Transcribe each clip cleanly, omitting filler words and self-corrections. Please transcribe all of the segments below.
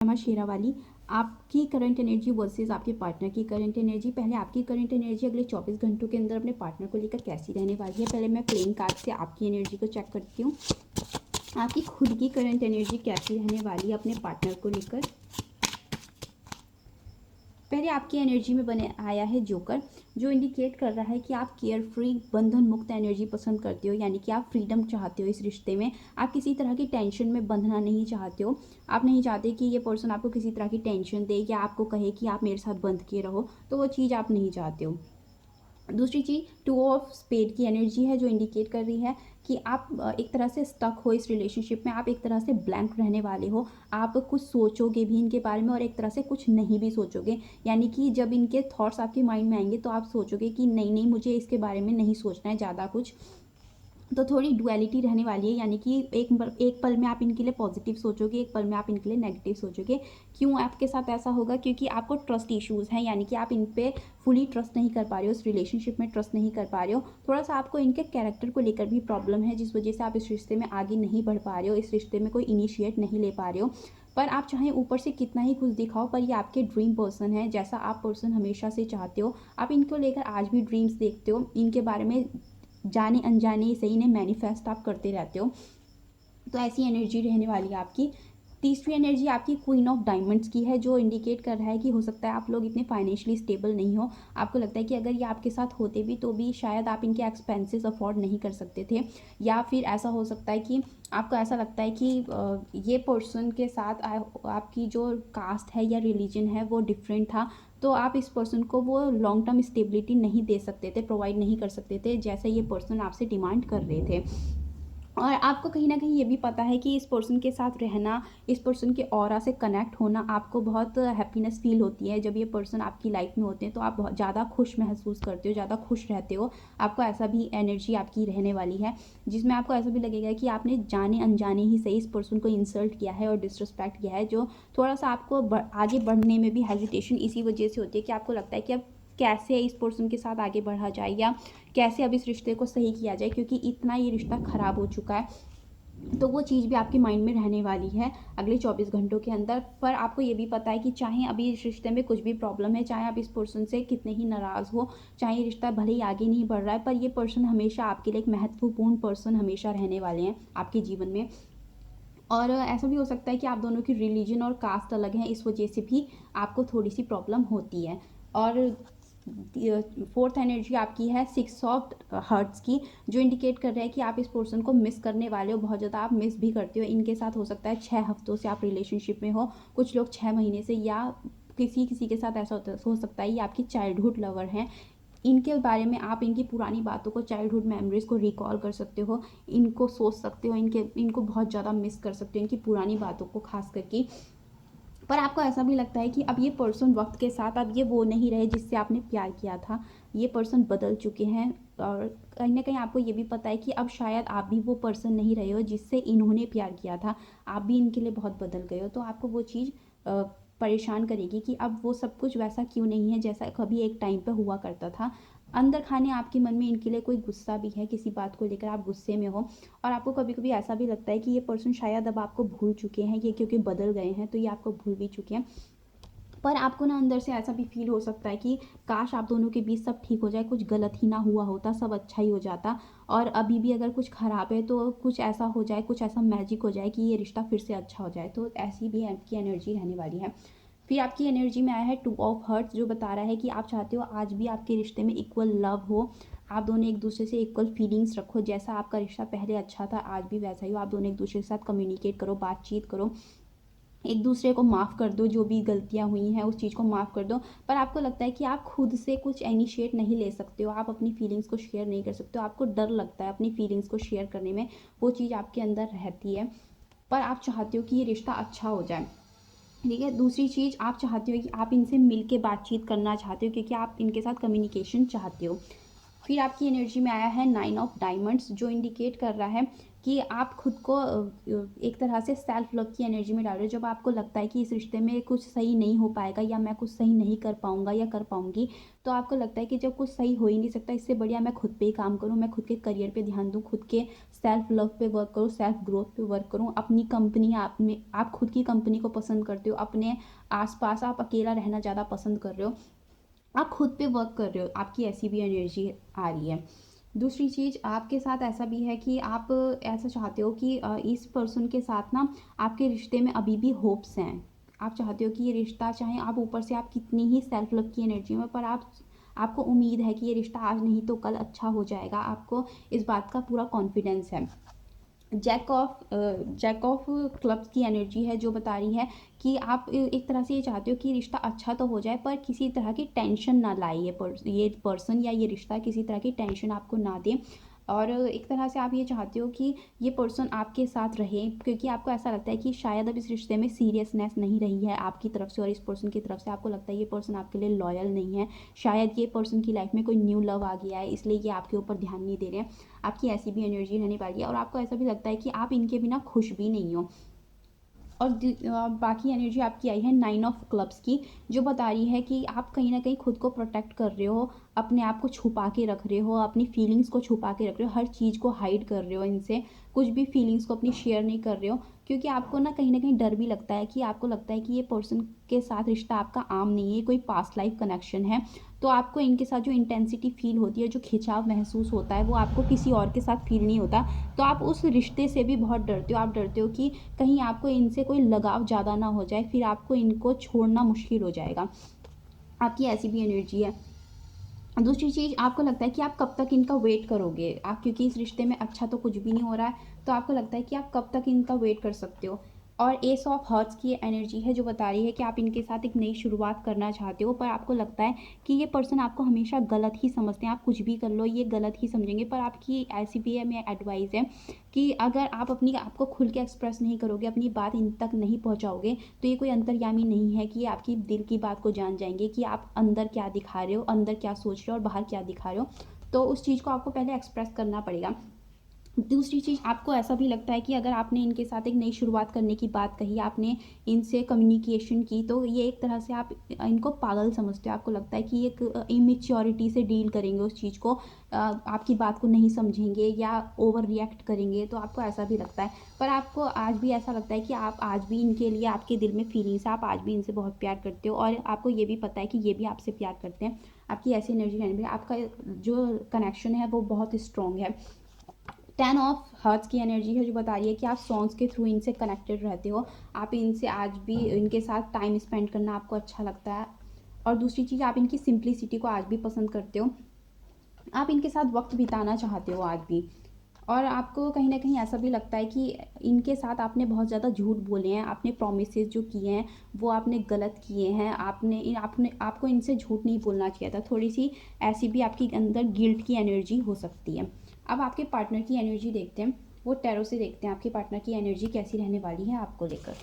शेरा वाली आपकी current energy versus आपके पार्टनर की करंट एनर्जी। पहले आपकी करंट एनर्जी अगले 24 घंटों के अंदर अपने पार्टनर को लेकर कैसी रहने वाली है। पहले मैं प्लेइंग कार्ड से आपकी एनर्जी को चेक करती हूँ। आपकी खुद की करंट एनर्जी कैसी रहने वाली है अपने पार्टनर को लेकर। पहले आपकी एनर्जी में बने आया है जोकर, जो इंडिकेट कर रहा है कि आप केयर फ्री बंधन मुक्त एनर्जी पसंद करते हो, यानी कि आप फ्रीडम चाहते हो इस रिश्ते में। आप किसी तरह की टेंशन में बंधना नहीं चाहते हो। आप नहीं चाहते कि ये पर्सन आपको किसी तरह की टेंशन दे या आपको कहे कि आप मेरे साथ बंध के रहो, तो वो चीज़ आप नहीं चाहते हो। दूसरी चीज़ 2 ऑफ स्पेड की एनर्जी है, जो इंडिकेट कर रही है कि आप एक तरह से स्टक हो इस रिलेशनशिप में। आप एक तरह से ब्लैंक रहने वाले हो। आप कुछ सोचोगे भी इनके बारे में और एक तरह से कुछ नहीं भी सोचोगे, यानी कि जब इनके थॉट्स आपके माइंड में आएंगे तो आप सोचोगे कि नहीं नहीं, मुझे इसके बारे में नहीं सोचना है ज़्यादा कुछ। तो थोड़ी डुअलिटी रहने वाली है, यानी कि एक पल में आप इनके लिए पॉजिटिव सोचोगे, एक पल में आप इनके लिए नेगेटिव सोचोगे। क्यों आपके साथ ऐसा होगा? क्योंकि आपको ट्रस्ट इश्यूज़ हैं, यानी कि आप इन पे फुली ट्रस्ट नहीं कर पा रहे हो, इस रिलेशनशिप में ट्रस्ट नहीं कर पा रहे हो। थोड़ा सा आपको इनके कैरेक्टर को लेकर भी प्रॉब्लम है, जिस वजह से आप इस रिश्ते में आगे नहीं बढ़ पा रहे हो, इस रिश्ते में कोई इनिशिएट नहीं ले पा रहे हो। पर आप चाहे ऊपर से कितना ही खुश दिखाओ, पर ये आपके ड्रीम पर्सन है, जैसा आप पर्सन हमेशा से चाहते हो। आप इनको लेकर आज भी ड्रीम्स देखते हो, इनके बारे में जाने अनजाने ही सही ने मैनिफेस्ट आप करते रहते हो। तो ऐसी एनर्जी रहने वाली है आपकी। तीसरी एनर्जी आपकी क्वीन ऑफ डायमंड्स की है, जो इंडिकेट कर रहा है कि हो सकता है आप लोग इतने फाइनेंशियली स्टेबल नहीं हो। आपको लगता है कि अगर ये आपके साथ होते भी तो भी शायद आप इनके एक्सपेंसेस अफोर्ड नहीं कर सकते थे, या फिर ऐसा हो सकता है कि आपको ऐसा लगता है कि ये पर्सन के साथ आपकी जो कास्ट है या रिलीजन है वो डिफरेंट था, तो आप इस पर्सन को वो लॉन्ग टर्म स्टेबिलिटी नहीं दे सकते थे, प्रोवाइड नहीं कर सकते थे, जैसे ये पर्सन आपसे डिमांड कर रहे थे। और आपको कहीं ना कहीं ये भी पता है कि इस पर्सन के साथ रहना, इस पर्सन के ऑरा से कनेक्ट होना, आपको बहुत हैप्पीनेस फील होती है। जब ये पर्सन आपकी लाइफ में होते हैं तो आप बहुत ज़्यादा खुश महसूस करते हो, ज़्यादा खुश रहते हो। आपको ऐसा भी एनर्जी आपकी रहने वाली है, जिसमें आपको ऐसा भी लगेगा कि आपने जाने अनजाने ही सही इस पर्सन को इंसल्ट किया है और डिसरिस्पेक्ट किया है, जो थोड़ा सा आपको आगे बढ़ने में भी हेजिटेशन इसी वजह से होती है कि आपको लगता है कि अब कैसे इस पर्सन के साथ आगे बढ़ा जाए, या कैसे अब इस रिश्ते को सही किया जाए, क्योंकि इतना ये रिश्ता ख़राब हो चुका है। तो वो चीज़ भी आपके माइंड में रहने वाली है अगले 24 घंटों के अंदर। पर आपको ये भी पता है कि चाहे अभी इस रिश्ते में कुछ भी प्रॉब्लम है, चाहे आप इस पर्सन से कितने ही नाराज़ हो, चाहे ये रिश्ता भले ही आगे नहीं बढ़ रहा है, पर ये पर्सन हमेशा आपके लिए एक महत्वपूर्ण पर्सन हमेशा रहने वाले हैं आपके जीवन में। और ऐसा भी हो सकता है कि आप दोनों की रिलीजन और कास्ट अलग हैं, इस वजह से भी आपको थोड़ी सी प्रॉब्लम होती है। और फोर्थ एनर्जी आपकी है 6 ऑफ हर्ट्स की, जो इंडिकेट कर रहा है कि आप इस पर्सन को मिस करने वाले हो, बहुत ज़्यादा आप मिस भी करते हो। इनके साथ हो सकता है 6 हफ्तों से आप रिलेशनशिप में हो, कुछ लोग 6 महीने से, या किसी किसी के साथ ऐसा हो सकता है ये आपकी चाइल्डहुड लवर हैं। इनके बारे में आप इनकी पुरानी बातों को, चाइल्डहुड मेमोरीज को रिकॉल कर सकते हो, इनको सोच सकते हो, इनको बहुत ज़्यादा मिस कर सकते हो, इनकी पुरानी बातों को खास करके। पर आपको ऐसा भी लगता है कि अब ये पर्सन वक्त के साथ अब ये वो नहीं रहे जिससे आपने प्यार किया था, ये पर्सन बदल चुके हैं। और कहीं ना कहीं आपको ये भी पता है कि अब शायद आप भी वो पर्सन नहीं रहे हो जिससे इन्होंने प्यार किया था, आप भी इनके लिए बहुत बदल गए हो। तो आपको वो चीज़ परेशान करेगी कि अब वो सब कुछ वैसा क्यों नहीं है जैसा कभी एक टाइम पे हुआ करता था। अंदर खाने आपके मन में इनके लिए कोई गुस्सा भी है, किसी बात को लेकर आप गुस्से में हो। और आपको कभी कभी ऐसा भी लगता है कि ये पर्सन शायद अब आपको भूल चुके हैं, ये क्योंकि बदल गए हैं तो ये आपको भूल भी चुके हैं। पर आपको ना अंदर से ऐसा भी फील हो सकता है कि काश आप दोनों के बीच सब ठीक हो जाए, कुछ गलत ही ना हुआ होता, सब अच्छा ही हो जाता। और अभी भी अगर कुछ ख़राब है तो कुछ ऐसा हो जाए, कुछ ऐसा मैजिक हो जाए कि ये रिश्ता फिर से अच्छा हो जाए। तो ऐसी भी आपकी एनर्जी रहने वाली है। फिर आपकी एनर्जी में आया है 2 ऑफ हर्ट्स, जो बता रहा है कि आप चाहते हो आज भी आपके रिश्ते में इक्वल लव हो, आप दोनों एक दूसरे से इक्वल फीलिंग्स रखो। जैसा आपका रिश्ता पहले अच्छा था आज भी वैसा ही हो। आप दोनों एक दूसरे के साथ कम्युनिकेट करो, बातचीत करो, एक दूसरे को माफ़ कर दो, जो भी गलतियाँ हुई हैं उस चीज़ को माफ़ कर दो। पर आपको लगता है कि आप खुद से कुछ इनिशिएट नहीं ले सकते हो, आप अपनी फीलिंग्स को शेयर नहीं कर सकते हो, आपको डर लगता है अपनी फीलिंग्स को शेयर करने में, वो चीज़ आपके अंदर रहती है। पर आप चाहते हो कि ये रिश्ता अच्छा हो जाए। ठीक है, दूसरी चीज़ आप चाहते हो कि आप इनसे मिल के बातचीत करना चाहते हो, क्योंकि आप इनके साथ कम्युनिकेशन चाहते हो। फिर आपकी एनर्जी में आया है 9 ऑफ डायमंड्स, जो इंडिकेट कर रहा है कि आप खुद को एक तरह से सेल्फ लव की एनर्जी में डाल रहे हो। जब आपको लगता है कि इस रिश्ते में कुछ सही नहीं हो पाएगा या मैं कुछ सही नहीं कर पाऊँगा या कर पाऊँगी, तो आपको लगता है कि जब कुछ सही हो ही नहीं सकता, इससे बढ़िया मैं खुद पे ही काम करूँ, मैं खुद के करियर पे ध्यान दूँ, खुद के सेल्फ लव पे वर्क करूँ, सेल्फ ग्रोथ पे वर्क करूँ। अपनी कंपनी आप में, आप खुद की कंपनी को पसंद करते हो, अपने आस-पास आप अकेला रहना ज़्यादा पसंद कर रहे हो, आप खुद पे वर्क कर रहे हो, आपकी ऐसी भी एनर्जी आ रही है। दूसरी चीज़ आपके साथ ऐसा भी है कि आप ऐसा चाहते हो कि इस पर्सन के साथ ना आपके रिश्ते में अभी भी होप्स हैं। आप चाहते हो कि ये रिश्ता, चाहे आप ऊपर से आप कितनी ही सेल्फ लव की एनर्जी में, पर आपको उम्मीद है कि ये रिश्ता आज नहीं तो कल अच्छा हो जाएगा। आपको इस बात का पूरा कॉन्फिडेंस है। जैक ऑफ क्लब्स की एनर्जी है जो बता रही है कि आप एक तरह से ये चाहते हो कि रिश्ता अच्छा तो हो जाए, पर किसी तरह की टेंशन ना लाए, ये पर्सन या ये रिश्ता किसी तरह की टेंशन आपको ना दे। और एक तरह से आप ये चाहते हो कि ये पर्सन आपके साथ रहे, क्योंकि आपको ऐसा लगता है कि शायद अब इस रिश्ते में सीरियसनेस नहीं रही है आपकी तरफ से, और इस पर्सन की तरफ से आपको लगता है ये पर्सन आपके लिए लॉयल नहीं है। शायद ये पर्सन की लाइफ में कोई न्यू लव आ गया है, इसलिए ये आपके ऊपर ध्यान नहीं दे रहे हैं। आपकी ऐसी भी एनर्जी रहने वाली है, और आपको ऐसा भी लगता है कि आप इनके बिना खुश भी नहीं हो। और बाकी एनर्जी आपकी आई है 9 ऑफ क्लब्स की, जो बता रही है कि आप कहीं ना कहीं खुद को प्रोटेक्ट कर रहे हो, अपने आप को छुपा के रख रहे हो, अपनी फीलिंग्स को छुपा के रख रहे हो, हर चीज़ को हाइड कर रहे हो इनसे, कुछ भी फीलिंग्स को अपनी शेयर नहीं कर रहे हो, क्योंकि आपको ना कहीं डर भी लगता है कि आपको लगता है कि ये पर्सन के साथ रिश्ता आपका आम नहीं है, कोई पास्ट लाइफ कनेक्शन है। तो आपको इनके साथ जो इंटेंसिटी फील होती है, जो खिंचाव महसूस होता है, वो आपको किसी और के साथ फील नहीं होता। तो आप उस रिश्ते से भी बहुत डरते हो। आप डरते हो कि कहीं आपको इनसे कोई लगाव ज़्यादा ना हो जाए, फिर आपको इनको छोड़ना मुश्किल हो जाएगा। आपकी ऐसी भी एनर्जी है। दूसरी चीज़, आपको लगता है कि आप कब तक इनका वेट करोगे, आप क्योंकि इस रिश्ते में अच्छा तो कुछ भी नहीं हो रहा है, तो आपको लगता है कि आप कब तक इनका वेट कर सकते हो। और एस ऑफ हर्ट्स की एनर्जी है जो बता रही है कि आप इनके साथ एक नई शुरुआत करना चाहते हो, पर आपको लगता है कि ये पर्सन आपको हमेशा गलत ही समझते हैं, आप कुछ भी कर लो ये गलत ही समझेंगे। पर आपकी ऐसी भी है, मैं एडवाइस है कि अगर आप अपनी आपको खुल के एक्सप्रेस नहीं करोगे, अपनी बात इन तक नहीं पहुंचाओगे, तो ये कोई अंतर्यामी नहीं है कि ये आपकी दिल की बात को जान जाएंगे कि आप अंदर क्या दिखा रहे हो, अंदर क्या सोच रहे हो और बाहर क्या दिखा रहे हो। तो उस चीज़ को आपको पहले एक्सप्रेस करना पड़ेगा। दूसरी चीज़, आपको ऐसा भी लगता है कि अगर आपने इनके साथ एक नई शुरुआत करने की बात कही, आपने इनसे कम्युनिकेशन की, तो ये एक तरह से आप इनको पागल समझते हो। आपको लगता है कि एक इमेच्योरिटी से डील करेंगे उस चीज़ को, आपकी बात को नहीं समझेंगे या ओवर रिएक्ट करेंगे, तो आपको ऐसा भी लगता है। पर आपको आज भी ऐसा लगता है कि आप आज भी इनके लिए, आपके दिल में फीलिंग्स है, आप आज भी इनसे बहुत प्यार करते हो, और आपको ये भी पता है कि ये भी आपसे प्यार करते हैं। आपकी ऐसी एनर्जी रहने में आपका जो कनेक्शन है वो बहुत स्ट्रॉन्ग है। 10 ऑफ हर्ट्स की एनर्जी है जो बता रही है कि आप सॉन्ग्स के थ्रू इनसे कनेक्टेड रहते हो, आप इनसे आज भी, इनके साथ टाइम स्पेंड करना आपको अच्छा लगता है। और दूसरी चीज़, आप इनकी सिंप्लिसिटी को आज भी पसंद करते हो, आप इनके साथ वक्त बिताना चाहते हो आज भी। और आपको कहीं ना कहीं ऐसा भी लगता है कि इनके साथ आपने बहुत ज़्यादा झूठ बोले हैं, आपने प्रोमिसेस जो किए हैं वो आपने गलत किए हैं, आपको इनसे झूठ नहीं बोलना चाहिए था। थोड़ी सी ऐसी भी आपके अंदर गिल्ट की एनर्जी हो सकती है। अब आपके पार्टनर की एनर्जी देखते हैं, वो टैरो से देखते हैं आपके पार्टनर की एनर्जी कैसी रहने वाली है आपको लेकर।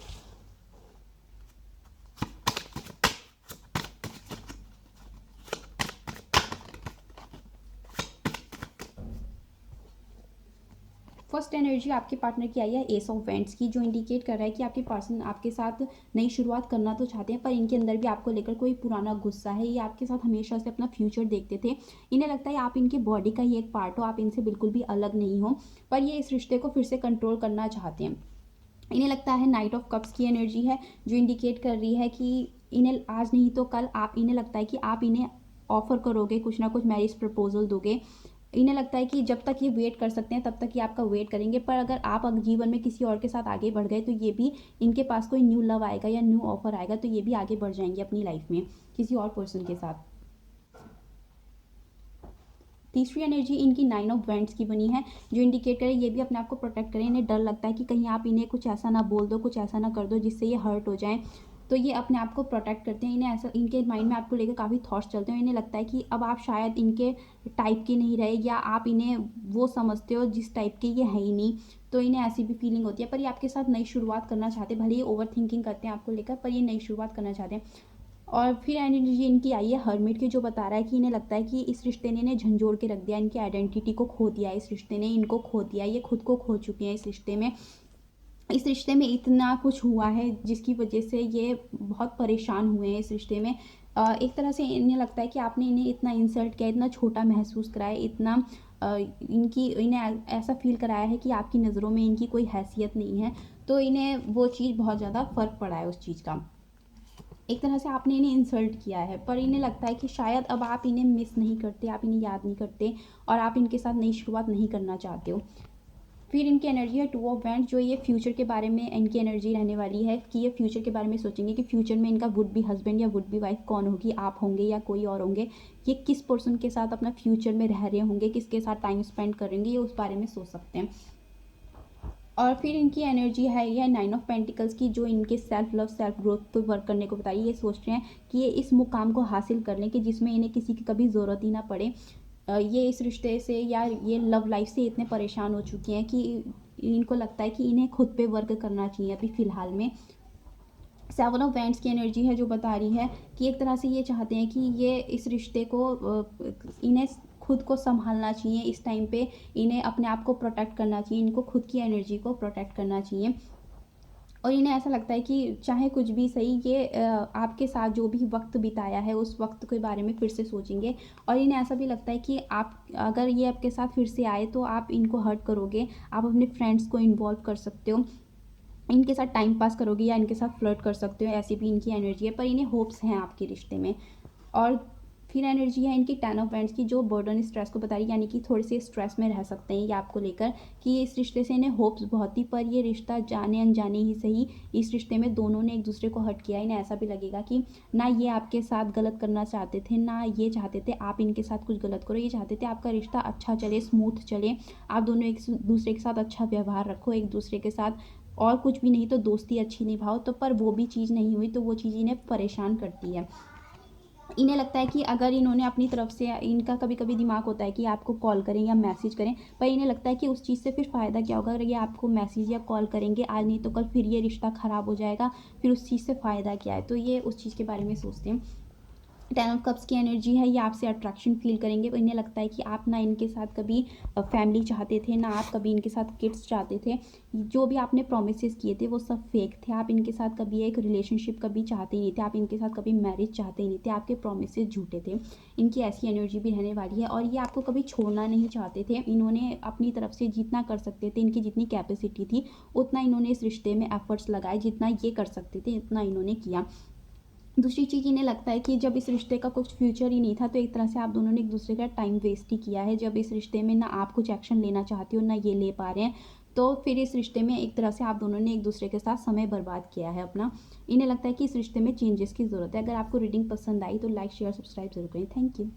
फर्स्ट एनर्जी आपके पार्टनर की आई है एस ऑफ वेंट्स की, जो इंडिकेट कर रहा है कि आपके पर्सन आपके साथ नई शुरुआत करना तो चाहते हैं, पर इनके अंदर भी आपको लेकर कोई पुराना गुस्सा है। ये आपके साथ हमेशा से अपना फ्यूचर देखते थे, इन्हें लगता है आप इनके बॉडी का ही एक पार्ट हो, आप इनसे बिल्कुल भी अलग नहीं हो, पर ये इस रिश्ते को फिर से कंट्रोल करना चाहते हैं। इन्हें लगता है नाइट ऑफ कप्स की एनर्जी है जो इंडिकेट कर रही है कि इन्हें आज नहीं तो कल, आप इन्हें लगता है कि आप इन्हें ऑफर करोगे, कुछ ना कुछ मैरिज प्रपोजल दोगे। इन्हें लगता है कि जब तक ये वेट कर सकते हैं तब तक ये आपका वेट करेंगे, पर अगर आप जीवन में किसी और के साथ आगे बढ़ गए तो ये भी, इनके पास कोई न्यू लव आएगा या न्यू ऑफर आएगा तो ये भी आगे बढ़ जाएंगे अपनी लाइफ में किसी और पर्सन के साथ। तीसरी एनर्जी इनकी 9 ऑफ वेंट्स की बनी है जो इंडिकेट करे ये भी अपने आप को प्रोटेक्ट करें। इन्हें डर लगता है कि कहीं आप इन्हें कुछ ऐसा ना बोल दो, कुछ ऐसा ना कर दो जिससे ये हर्ट हो जाए, तो ये अपने आप को प्रोटेक्ट करते हैं। इन्हें ऐसा, इनके माइंड में आपको लेकर काफ़ी थॉट्स चलते हैं, इन्हें लगता है कि अब आप शायद इनके टाइप के नहीं रहे, या आप इन्हें वो समझते हो जिस टाइप के ये है ही नहीं, तो इन्हें ऐसी भी फीलिंग होती है। पर ये आपके साथ नई शुरुआत करना चाहते हैं, भले ही ओवर थिंकिंग करते हैं आपको लेकर, पर ये नई शुरुआत करना चाहते हैं। और फिर एनर्जी इनकी आई है हर्मिट की, जो बता रहा है कि इन्हें लगता है कि इस रिश्ते ने इन्हें झंझोड़ के रख दिया, इनकी आइडेंटिटी को खो दिया, इस रिश्ते ने इनको खो दिया, ये खुद को खो चुके हैं इस रिश्ते में। इस रिश्ते में इतना कुछ हुआ है जिसकी वजह से ये बहुत परेशान हुए हैं इस रिश्ते में। एक तरह से इन्हें लगता है कि आपने इन्हें इतना इंसल्ट किया, इतना छोटा महसूस कराया, इतना इन्हें ऐसा फ़ील कराया है कि आपकी नज़रों में इनकी कोई हैसियत नहीं है। तो इन्हें वो चीज़ बहुत ज़्यादा फ़र्क पड़ा है उस चीज़ का। एक तरह से आपने इन्हें इंसल्ट किया है, पर इन्हें लगता है कि शायद अब आप इन्हें मिस नहीं करते, आप इन्हें याद नहीं करते और आप इनके साथ नई शुरुआत नहीं करना चाहते हो। फिर इनकी एनर्जी है 2 ऑफ वैंड्स, जो ये फ्यूचर के बारे में इनकी एनर्जी रहने वाली है कि ये फ्यूचर के बारे में सोचेंगे कि फ्यूचर में इनका वुड बी हस्बैंड या वुड बी वाइफ कौन होगी, आप होंगे या कोई और होंगे। ये किस पर्सन के साथ अपना फ्यूचर में रह रहे होंगे, किसके साथ टाइम स्पेंड करेंगे, ये उस बारे में सोच सकते हैं। और फिर इनकी एनर्जी है ये 9 ऑफ पेंटिकल्स की, जो इनके सेल्फ लव सेल्फ ग्रोथ पर वर्क करने को बताइए। ये सोच रहे हैं कि ये इस मुकाम को हासिल कर लें कि जिसमें इन्हें किसी की कभी ज़रूरत ही ना पड़े। ये इस रिश्ते से या ये लव लाइफ से इतने परेशान हो चुके हैं कि इनको लगता है कि इन्हें खुद पे वर्क करना चाहिए अभी फ़िलहाल में। 7 ऑफ वैंड्स की एनर्जी है, जो बता रही है कि एक तरह से ये चाहते हैं कि ये इस रिश्ते को इन्हें खुद को संभालना चाहिए इस टाइम पे, इन्हें अपने आप को प्रोटेक्ट करना चाहिए, इनको खुद की एनर्जी को प्रोटेक्ट करना चाहिए। और इन्हें ऐसा लगता है कि चाहे कुछ भी सही, ये आपके साथ जो भी वक्त बिताया है उस वक्त के बारे में फिर से सोचेंगे। और इन्हें ऐसा भी लगता है कि आप अगर ये आपके साथ फिर से आए तो आप इनको हर्ट करोगे, आप अपने फ्रेंड्स को इन्वॉल्व कर सकते हो, इनके साथ टाइम पास करोगे या इनके साथ फ्लर्ट कर सकते हो, ऐसी भी इनकी एनर्जी है। पर इन्हें होप्स हैं आपके रिश्ते में। और फिर एनर्जी है इनकी 10 ऑफ वैंड्स की, जो बर्डन स्ट्रेस को बता रही है, यानी कि थोड़े से स्ट्रेस में रह सकते हैं ये आपको लेकर कि इस रिश्ते से इन्हें होप्स बहुत थी, पर ये रिश्ता जाने अनजाने ही सही, इस रिश्ते में दोनों ने एक दूसरे को हर्ट किया। इन्हें ऐसा भी लगेगा कि ना ये आपके साथ गलत करना चाहते थे, ना ये चाहते थे आप इनके साथ कुछ गलत करो, ये चाहते थे आपका रिश्ता अच्छा चले, स्मूथ चले, आप दोनों एक दूसरे के साथ अच्छा व्यवहार रखो एक दूसरे के साथ, और कुछ भी नहीं तो दोस्ती अच्छी निभाओ। तो पर वो भी चीज़ नहीं हुई, तो वो चीज़ इन्हें परेशान करती है। इन्हें लगता है कि अगर इन्होंने अपनी तरफ से, इनका कभी कभी दिमाग होता है कि आपको कॉल करें या मैसेज करें, पर इन्हें लगता है कि उस चीज़ से फिर फ़ायदा क्या होगा, अगर ये आपको मैसेज या कॉल करेंगे आज नहीं तो कल, फिर ये रिश्ता ख़राब हो जाएगा, फिर उस चीज़ से फ़ायदा क्या है। तो ये उस चीज़ के बारे में सोचते हैं। 10 ऑफ कप्स की एनर्जी है, ये आपसे अट्रैक्शन फील करेंगे। इन्हें लगता है कि आप ना इनके साथ कभी फैमिली चाहते थे, ना आप कभी इनके साथ किड्स चाहते थे, जो भी आपने प्रोमिस किए थे वो सब फेक थे, आप इनके साथ कभी एक रिलेशनशिप कभी चाहते ही नहीं थे, आप इनके साथ कभी मैरिज चाहते ही नहीं थे, आपके प्रोमिस झूठे थे। इनकी ऐसी एनर्जी भी रहने वाली है और ये आपको कभी छोड़ना नहीं चाहते थे। इन्होंने अपनी तरफ से जितना कर सकते थे, इनकी जितनी कैपेसिटी थी उतना इन्होंने इस रिश्ते में एफर्ट्स लगाए, जितना ये कर सकते थे इतना इन्होंने किया। दूसरी चीज़, इन्हें लगता है कि जब इस रिश्ते का कुछ फ्यूचर ही नहीं था, तो एक तरह से आप दोनों ने एक दूसरे का टाइम वेस्ट ही किया है। जब इस रिश्ते में ना आप कुछ एक्शन लेना चाहते हो ना ये ले पा रहे हैं, तो फिर इस रिश्ते में एक तरह से आप दोनों ने एक दूसरे के साथ समय बर्बाद किया है अपना। इन्हें लगता है कि इस रिश्ते में चेंजेस की ज़रूरत है। अगर आपको रीडिंग पसंद आई तो लाइक शेयर सब्सक्राइब जरूर करें। Thank you.